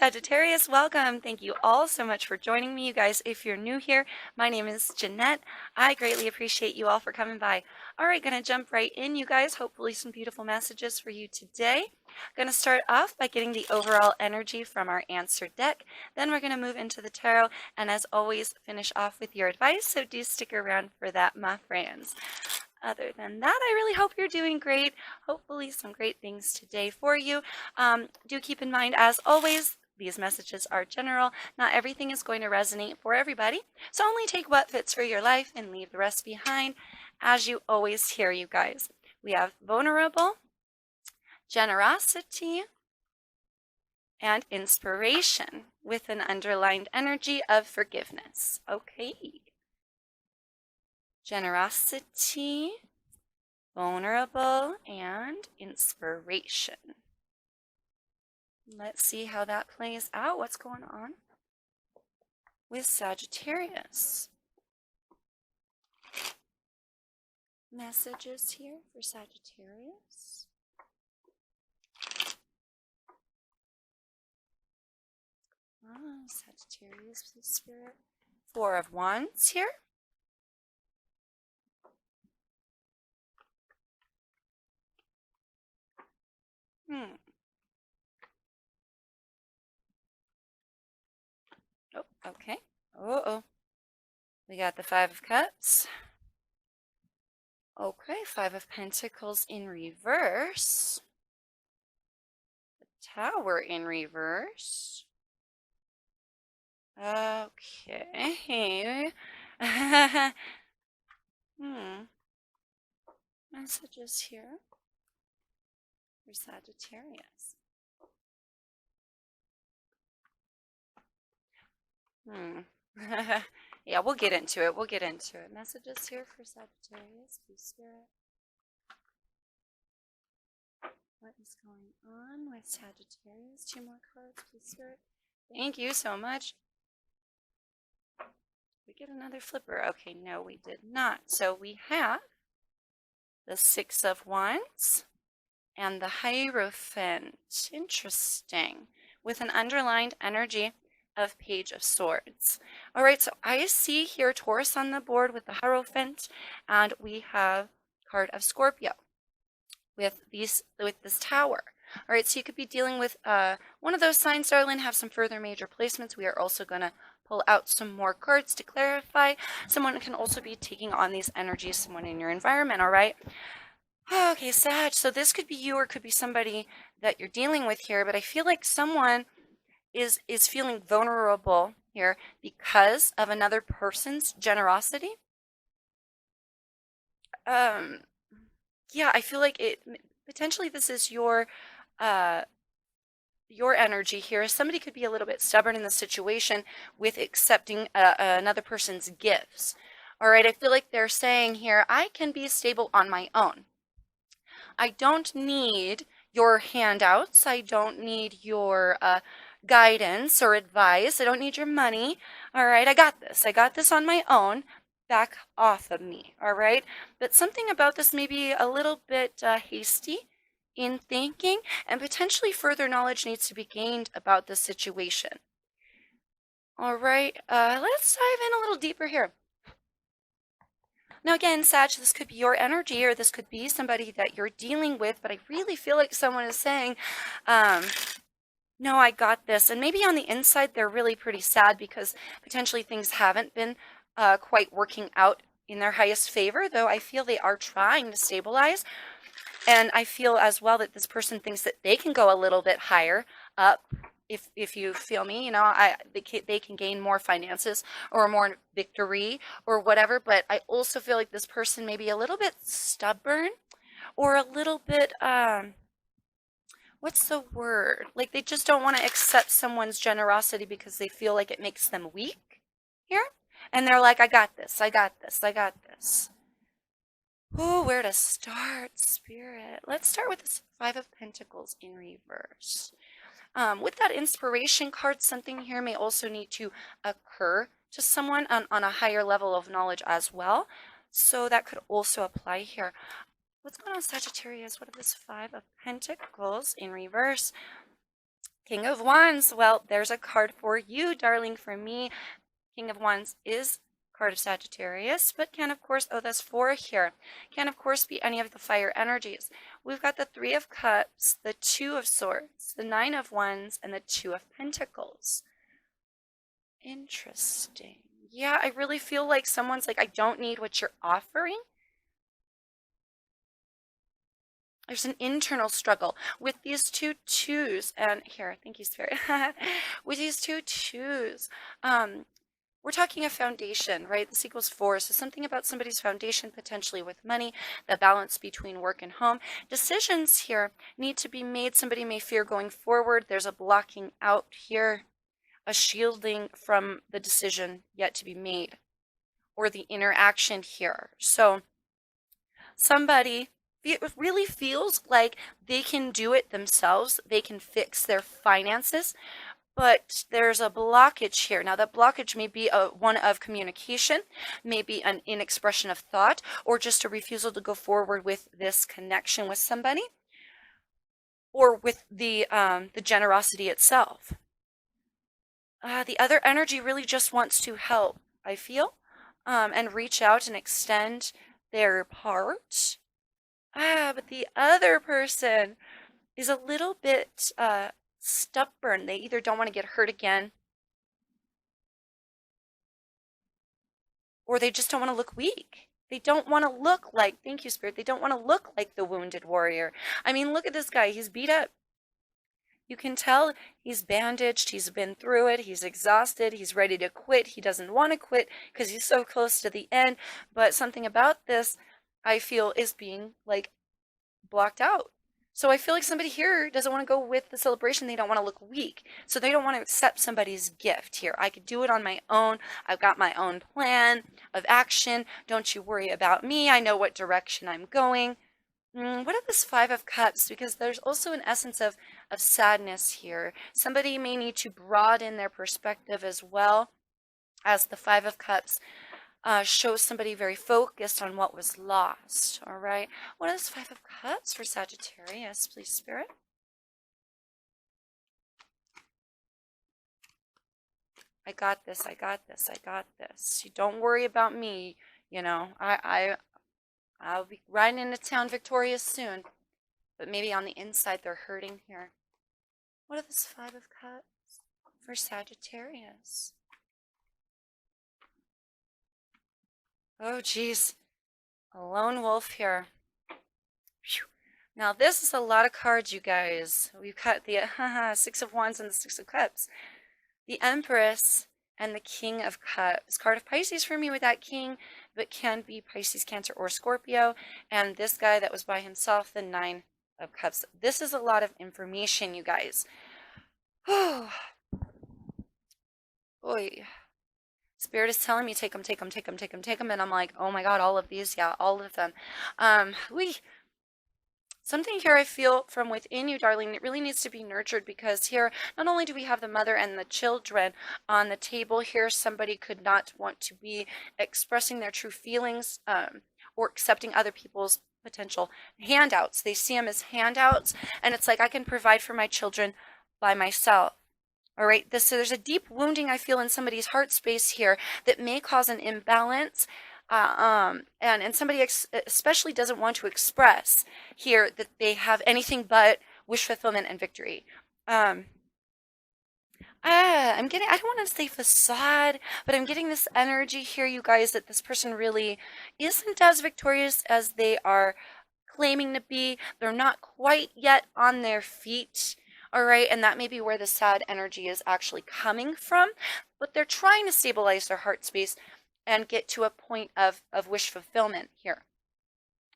Sagittarius, welcome. Thank you all so much for joining me. You guys, if you're new here, my name is Jeanette. I greatly appreciate you all for coming by. All right, gonna jump right in, you guys. Hopefully some beautiful messages for you today. Gonna start off by getting the overall energy from our answer deck. Then we're gonna move into the tarot, and as always, finish off with your advice, so do stick around for that, my friends. Other than that, I really hope you're doing great. Hopefully some great things today for you. Do keep in mind, as always, these messages are general. Not everything is going to resonate for everybody. So only take what fits for your life and leave the rest behind. As you always hear, you guys, we have vulnerable, generosity, and inspiration with an underlined energy of forgiveness. Okay. Generosity, vulnerable, and inspiration. Let's see how that plays out. What's going on with Sagittarius? Messages here for Sagittarius. Sagittarius, please, Spirit. Four of Wands here. Oh, okay. Uh-oh. We got the Five of Cups. Okay, Five of Pentacles in reverse. The Tower in reverse. Okay. Messages here for Sagittarius. Yeah, we'll get into it. Messages here for Sagittarius, please, Spirit. What is going on with Sagittarius? Two more cards, please, Spirit. Thank you so much. We get another flipper. Okay, no, we did not. So we have the Six of Wands and the Hierophant. Interesting. With an underlined energy of Page of Swords. All right, so I see here Taurus on the board with the Hierophant, and we have card of Scorpio with this Tower. All right, so you could be dealing with one of those signs, darling. Have some further major placements. We are also going to pull out some more cards to clarify. Someone can also be taking on these energies, someone in your environment, all right? Okay, Sag, so this could be you or could be somebody that you're dealing with here, but I feel like someone is feeling vulnerable here because of another person's generosity. Yeah, I feel like it potentially this is your energy here. Somebody could be a little bit stubborn in the situation with accepting another person's gifts. All right, I feel like they're saying here, I can be stable on my own. I don't need your handouts. I don't need your guidance or advice. I don't need your money. All right, I got this. I got this on my own. Back off of me. All right, but something about this may be a little bit hasty in thinking, and potentially further knowledge needs to be gained about this situation. All right, let's dive in a little deeper here. Now again, Sag, this could be your energy or this could be somebody that you're dealing with, but I really feel like someone is saying, no, I got this. And maybe on the inside, they're really pretty sad because potentially things haven't been quite working out in their highest favor, though I feel they are trying to stabilize. And I feel as well that this person thinks that they can go a little bit higher up. If you feel me, you know, they can gain more finances or more victory or whatever. But I also feel like this person may be a little bit stubborn or a little bit, what's the word? Like they just don't want to accept someone's generosity because they feel like it makes them weak here. And they're like, I got this, I got this, I got this. Ooh, where to start, Spirit? Let's start with this Five of Pentacles in reverse. With that inspiration card, something here may also need to occur to someone on a higher level of knowledge as well. So that could also apply here. What's going on, Sagittarius? What is this Five of Pentacles in reverse? King of Wands. Well, there's a card for you, darling, from me. King of Wands is card of Sagittarius, but can of course, oh, that's 4 here, can of course be any of the fire energies. We've got the 3 of Cups, the 2 of Swords, the 9 of Wands, and the 2 of Pentacles. Interesting. Yeah, I really feel like someone's like, I don't need what you're offering. There's an internal struggle with these 2 twos, and here, thank you, Spirit. With these 2 twos, we're talking a foundation, right? This equals 4, so something about somebody's foundation, potentially with money, the balance between work and home. Decisions here need to be made. Somebody may fear going forward. There's a blocking out here, a shielding from the decision yet to be made, or the interaction here. So somebody really feels like they can do it themselves. They can fix their finances, but there's a blockage here. Now, that blockage may be one of communication, maybe an inexpression of thought, or just a refusal to go forward with this connection with somebody, or with the generosity itself. The other energy really just wants to help, I feel, and reach out and extend their part. But the other person is a little bit stubborn. They either don't want to get hurt again, or they just don't want to look weak. They don't want to look like, thank you, Spirit, they don't want to look like the wounded warrior. I mean, look at this guy. He's beat up. You can tell he's bandaged. He's been through it. He's exhausted. He's ready to quit. He doesn't want to quit because he's so close to the end. But something about this, I feel, is being like blocked out. So I feel like somebody here doesn't want to go with the celebration. They don't want to look weak. So they don't want to accept somebody's gift here. I could do it on my own. I've got my own plan of action. Don't you worry about me. I know what direction I'm going. What is this 5 of Cups? Because there's also an essence of sadness here. Somebody may need to broaden their perspective as well, as the 5 of Cups shows somebody very focused on what was lost. All right. What is 5 of Cups for Sagittarius, please, Spirit? I got this. I got this. I got this. You don't worry about me. You know, I'll be riding into town victorious soon. But maybe on the inside they're hurting here. What is this 5 of Cups for Sagittarius? Oh, geez. A lone wolf here. Whew. Now, this is a lot of cards, you guys. We've got the 6 of Wands and the 6 of Cups. The Empress and the King of Cups. Card of Pisces for me with that King, but can be Pisces, Cancer, or Scorpio. And this guy that was by himself, the 9 of Cups. This is a lot of information, you guys. Oh, boy. Spirit is telling me take them, take them, take them, take them, take them. And I'm like, oh my God, all of these. Yeah, all of them. Something here I feel from within you, darling, it really needs to be nurtured, because here, not only do we have the mother and the children on the table, here somebody could not want to be expressing their true feelings or accepting other people's potential handouts. They see them as handouts, and it's like, I can provide for my children by myself. All right, there's a deep wounding I feel in somebody's heart space here that may cause an imbalance. And somebody especially doesn't want to express here that they have anything but wish fulfillment and victory. I don't want to say facade, but I'm getting this energy here, you guys, that this person really isn't as victorious as they are claiming to be. They're not quite yet on their feet. All right, and that may be where the sad energy is actually coming from, but they're trying to stabilize their heart space and get to a point of wish fulfillment here.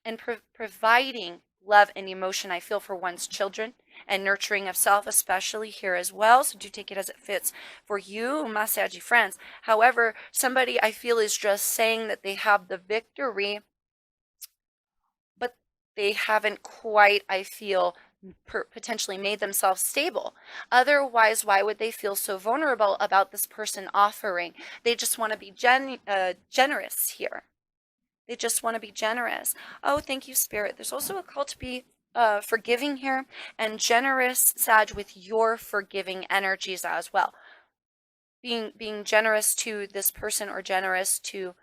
And providing love and emotion, I feel, for one's children, and nurturing of self, especially here as well. So do take it as it fits for you, my Saggy friends. However, somebody I feel is just saying that they have the victory, but they haven't quite, I feel, potentially made themselves stable. Otherwise, why would they feel so vulnerable about this person offering? They just want to be generous here. They just want to be generous. Oh, thank you, Spirit. There's also a call to be forgiving here, and generous, Sag, with your forgiving energies as well. Being generous to this person, or generous to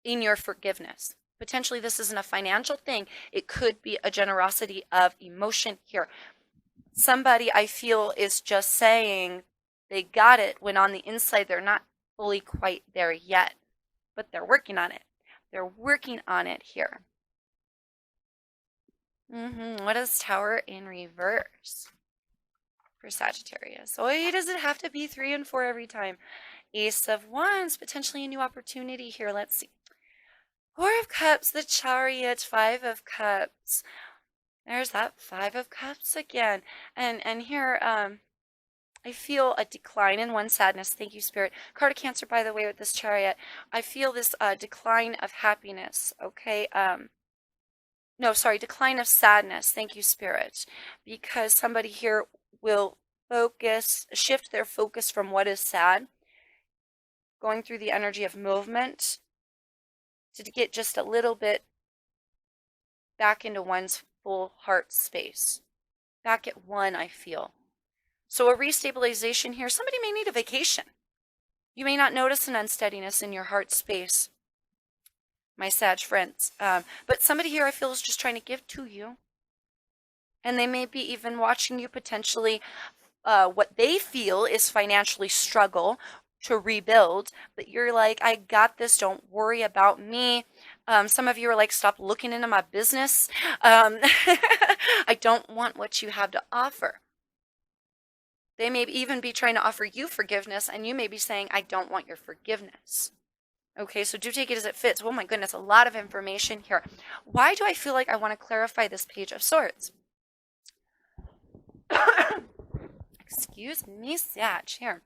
in your forgiveness. Potentially this isn't a financial thing. It could be a generosity of emotion here. Somebody, I feel, is just saying they got it when on the inside they're not fully quite there yet, but they're working on it. They're working on it here. What is Tower in reverse for Sagittarius? Why does it have to be 3 and 4 every time? Ace of Wands, potentially a new opportunity here. Let's see. 4 of Cups, the Chariot, 5 of Cups. There's that 5 of Cups again. And here, I feel a decline in one sadness. Thank you, Spirit. Card of Cancer, by the way, with this Chariot. I feel this decline of happiness, okay? No, sorry, decline of sadness. Thank you, Spirit. Because somebody here will shift their focus from what is sad, going through the energy of movement, to get just a little bit back into one's full heart space. Back at one, I feel. So a restabilization here. Somebody may need a vacation. You may not notice an unsteadiness in your heart space, my Sag friends. But somebody here, I feel, is just trying to give to you. And they may be even watching you potentially what they feel is financially struggle to rebuild. But you're like, I got this. Don't worry about me. Some of you are like, stop looking into my business. I don't want what you have to offer. They may even be trying to offer you forgiveness, and you may be saying, I don't want your forgiveness. Okay, so do take it as it fits. Oh my goodness, a lot of information here. Why do I feel like I want to clarify this Page of Swords? Excuse me, Sag. Here.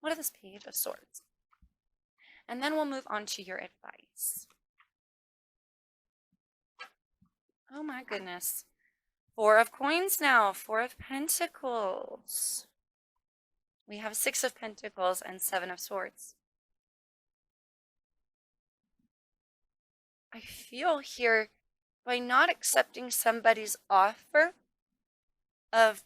What is this Page of Swords? And then we'll move on to your advice. Oh my goodness. 4 of Coins now. 4 of Pentacles. We have 6 of Pentacles and 7 of Swords. I feel here, by not accepting somebody's offer of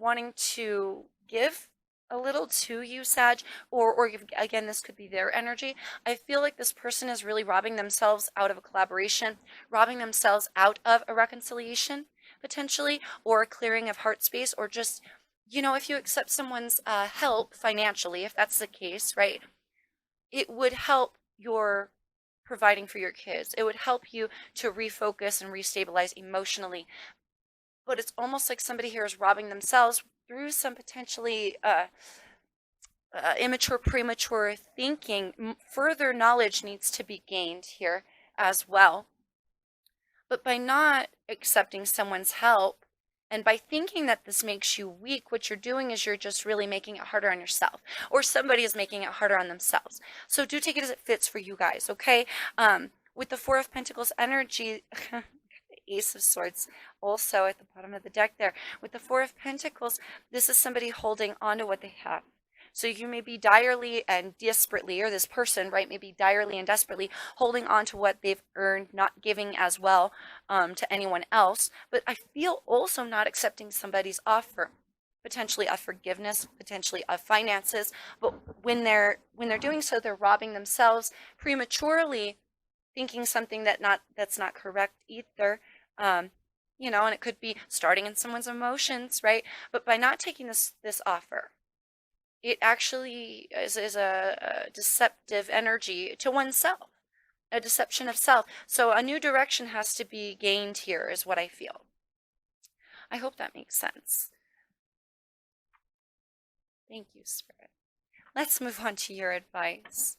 wanting to give a little to you, Sag, or again, this could be their energy. I feel like this person is really robbing themselves out of a collaboration, robbing themselves out of a reconciliation, potentially, or a clearing of heart space, or just, if you accept someone's help financially, if that's the case, right, it would help your providing for your kids. It would help you to refocus and restabilize emotionally. But it's almost like somebody here is robbing themselves through some potentially immature, premature thinking. Further knowledge needs to be gained here as well. But by not accepting someone's help, and by thinking that this makes you weak, what you're doing is you're just really making it harder on yourself, or somebody is making it harder on themselves. So do take it as it fits for you guys, okay? With the 4 of Pentacles energy, the Ace of Swords also at the bottom of the deck there. With the 4 of Pentacles, this is somebody holding on to what they have. So you may be direly and desperately, or this person, right, may be direly and desperately holding on to what they've earned, not giving as well to anyone else. But I feel also not accepting somebody's offer, potentially of forgiveness, potentially of finances. But when they're doing so, they're robbing themselves prematurely, thinking something that's not correct either. And it could be starting in someone's emotions, right? But by not taking this offer, it actually is a deceptive energy to oneself, a deception of self. So a new direction has to be gained here, is what I feel. I hope that makes sense. Thank you, Spirit. Let's move on to your advice.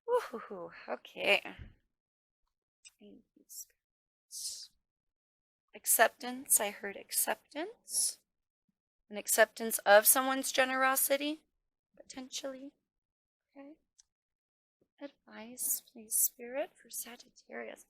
Woohoo, okay. Thank you, Spirit. Acceptance, I heard acceptance. An acceptance of someone's generosity, potentially. Okay. Advice, please, Spirit, for Sagittarius.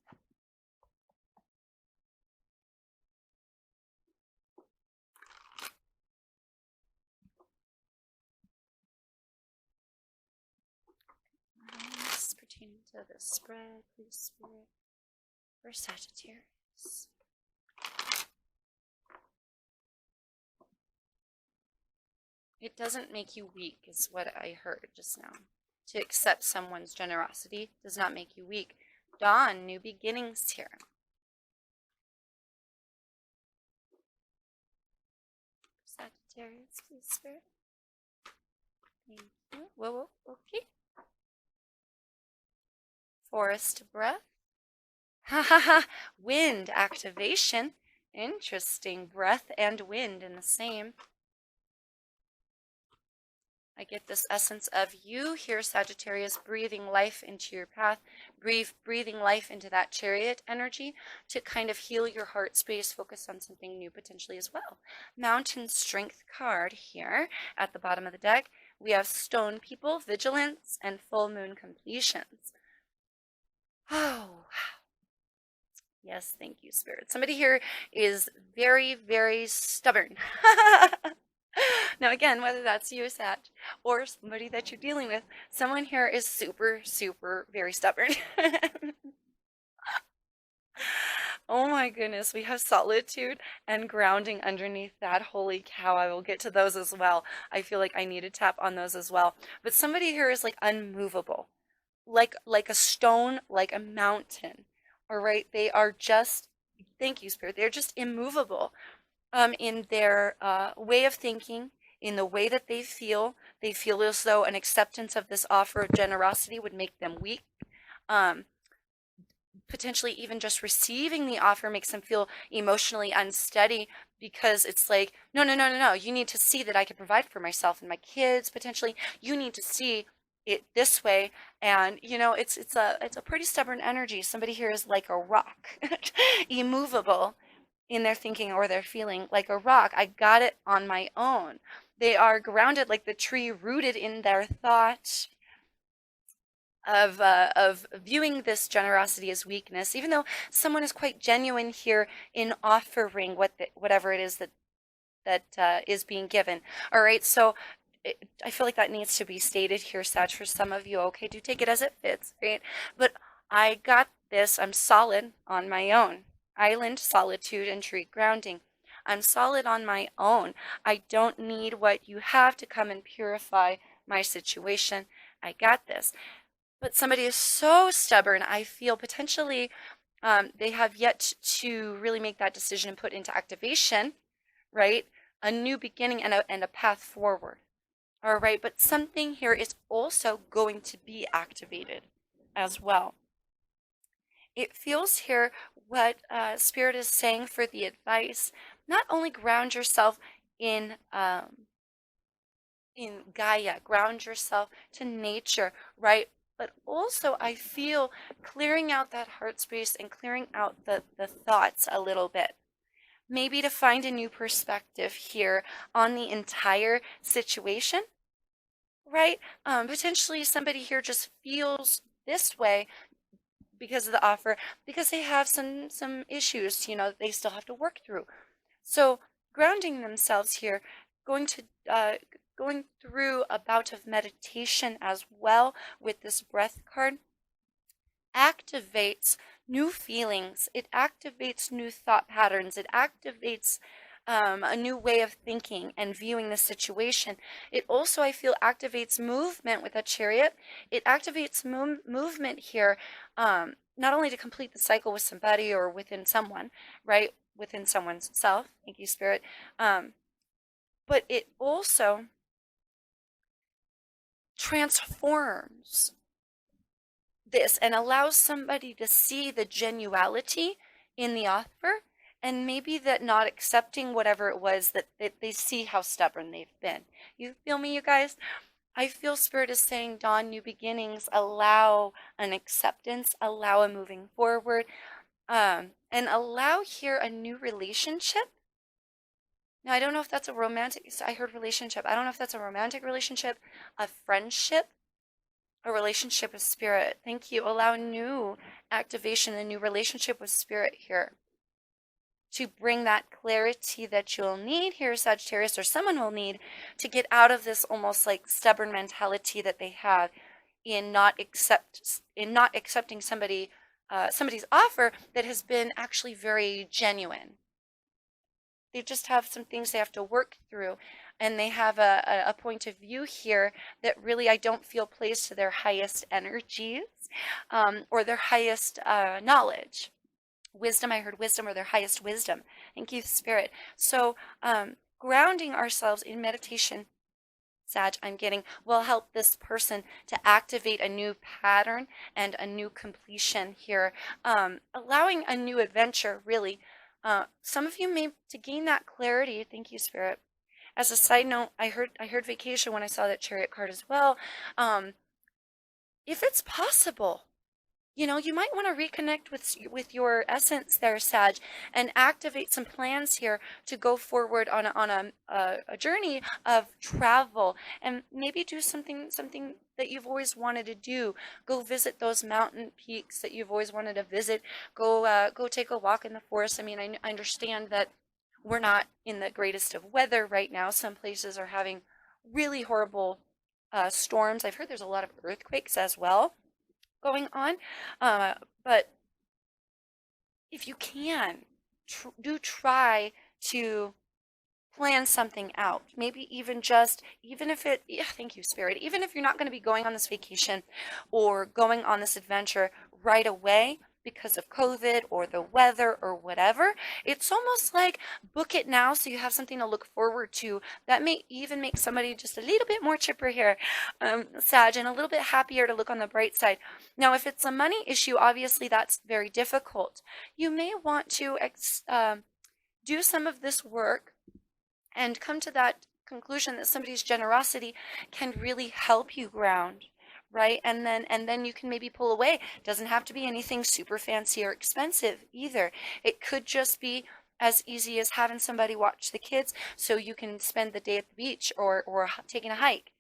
Advice pertaining to the spread, please, Spirit, for Sagittarius. It doesn't make you weak, is what I heard just now. To accept someone's generosity does not make you weak. Dawn, new beginnings here. Sagittarius, please, Spirit. Thank you. Whoa, okay. Forest breath. Ha ha ha. Wind activation. Interesting. Breath and wind in the same. I get this essence of you here, Sagittarius, breathing life into your path, breathing life into that chariot energy to kind of heal your heart space, focus on something new potentially as well. Mountain Strength card here at the bottom of the deck. We have Stone People, Vigilance, and Full Moon Completions. Oh, wow. Yes, thank you, Spirit. Somebody here is very, very stubborn. Now, again, whether that's you, Sag, or somebody that you're dealing with, someone here is super, super, very stubborn. Oh my goodness, we have solitude and grounding underneath that. Holy cow, I will get to those as well. I feel like I need to tap on those as well. But somebody here is like unmovable, like a stone, like a mountain. All right, they are just, thank you, Spirit, they're just immovable. In their way of thinking, in the way that they feel as though an acceptance of this offer of generosity would make them weak. Potentially even just receiving the offer makes them feel emotionally unsteady because it's like, no, you need to see that I can provide for myself and my kids. Potentially, you need to see it this way. And it's a pretty stubborn energy. Somebody here is like a rock, immovable in their thinking or their feeling, like a rock. I got it on my own. They are grounded like the tree, rooted in their thought of viewing this generosity as weakness, even though someone is quite genuine here in offering whatever it is that is being given. All right, so I feel like that needs to be stated here, Sag, for some of you. Okay, do take it as it fits, right? But I got this. I'm solid on my own. Island, solitude, and tree grounding. I'm solid on my own. I don't need what you have to come and purify my situation. I got this. But somebody is so stubborn, I feel potentially they have yet to really make that decision and put into activation, right? A new beginning and a path forward. All right, but something here is also going to be activated as well. It feels here what Spirit is saying for the advice. Not only ground yourself in Gaia, ground yourself to nature, right? But also I feel clearing out that heart space and clearing out the thoughts a little bit. Maybe to find a new perspective here on the entire situation, right? Potentially somebody here just feels this way because of the offer, because they have some issues, they still have to work through. So grounding themselves here, going through a bout of meditation as well with this breath card activates new feelings. It activates new thought patterns. It activates a new way of thinking and viewing the situation. It also, I feel, activates movement with a chariot. It activates movement here, not only to complete the cycle with somebody or within someone, right? Within someone's self. Thank you, Spirit. But it also transforms this and allows somebody to see the genuality in the offer, and maybe that not accepting whatever it was that they see how stubborn they've been. You feel me, you guys? I feel Spirit is saying, Dawn, new beginnings, allow an acceptance, allow a moving forward, and allow here a new relationship. Now, I don't know if that's a romantic, I heard relationship. I don't know if that's a romantic relationship, a friendship, a relationship with Spirit. Thank you. Allow new activation, a new relationship with Spirit here to bring that clarity that you'll need here, Sagittarius, or someone will need to get out of this almost like stubborn mentality that they have in not accepting somebody's offer that has been actually very genuine. They just have some things they have to work through. and they have a point of view here that really I don't feel plays to their highest energies, or their highest knowledge. Wisdom, I heard wisdom, or their highest wisdom. Thank you, Spirit. So, grounding ourselves in meditation, Sag, I'm getting, will help this person to activate a new pattern and a new completion here, allowing a new adventure, really. Some of you may, to gain that clarity, thank you, Spirit. As a side note, I heard vacation when I saw that Chariot card as well. If it's possible, you might want to reconnect with your essence there, Sag, and activate some plans here to go forward on a journey of travel, and maybe do something that you've always wanted to do. Go visit those mountain peaks that you've always wanted to visit. Go take a walk in the forest. I mean, I understand that we're not in the greatest of weather right now. Some places are having really horrible storms. I've heard there's a lot of earthquakes as well going on. But if you can, do try to plan something out. Maybe even if it, yeah, thank you, Spirit, even if you're not going to be going on this vacation or going on this adventure right away because of COVID or the weather or whatever, it's almost like book it now so you have something to look forward to. That may even make somebody just a little bit more chipper here, Sag, and a little bit happier to look on the bright side. Now, if it's a money issue, obviously that's very difficult. You may want to do some of this work and come to that conclusion that somebody's generosity can really help you ground, right? And then you can maybe pull away. It doesn't have to be anything super fancy or expensive either. It could just be as easy as having somebody watch the kids so you can spend the day at the beach, or taking a hike.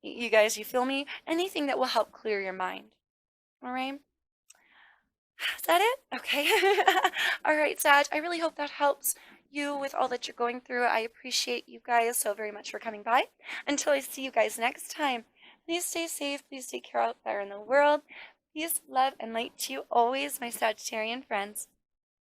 You guys, you feel me? Anything that will help clear your mind. All right? Is that it? Okay. All right, Sag. I really hope that helps you with all that you're going through. I appreciate you guys so very much for coming by. Until I see you guys next time, please stay safe. Please take care out there in the world. Peace, love, and light to you always, my Sagittarian friends.